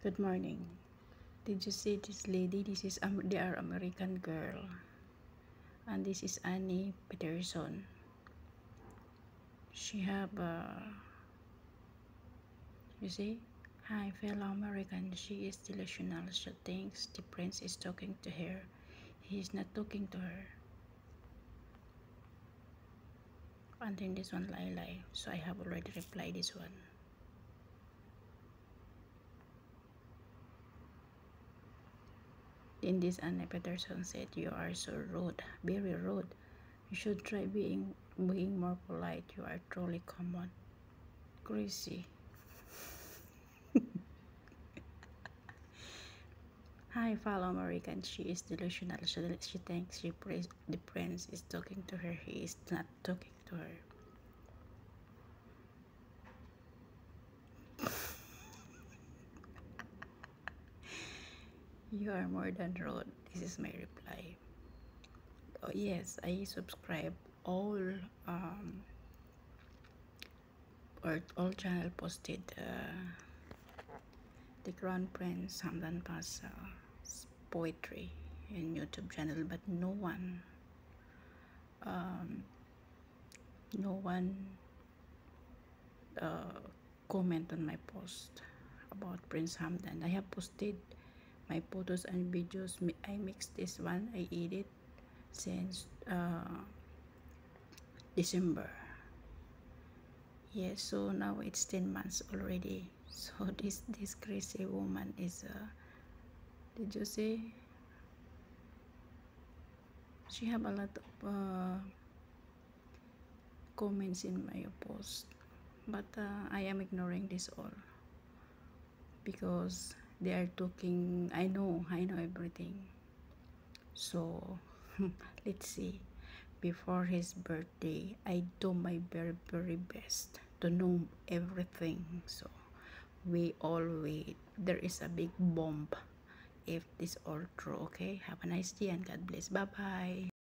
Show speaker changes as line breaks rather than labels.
Good morning. Did you see this lady? This is they are American girl, and this is Annie Peterson. She have you see, hi fellow American. She is delusional. She thinks the prince is talking to her. He is not talking to her. And then this one lie. So I have already replied this one. Then this Annie Peterson said, "You are so rude, very rude. You should try being more polite. You are truly common." Crazy. Hi, fellow American. She is delusional. She thinks the prince is talking to her. He is not talking to her. You are more than rude. This is my reply. Oh yes, I subscribe all or all channel posted the Crown Prince Hamdan Pass poetry in YouTube channel, but no one comment on my post about Prince Hamdan. I have posted my photos and videos. I mixed this one. I edit since December. Yes, so now it's 10 months already. So this crazy woman is did you see? She have a lot of comments in my post, but I am ignoring this all because they are talking. I know everything. So let's see. Before his birthday, I do my very best to know everything. So we all wait. There is a big bomb if this all true. Okay, have a nice day and God bless. Bye bye.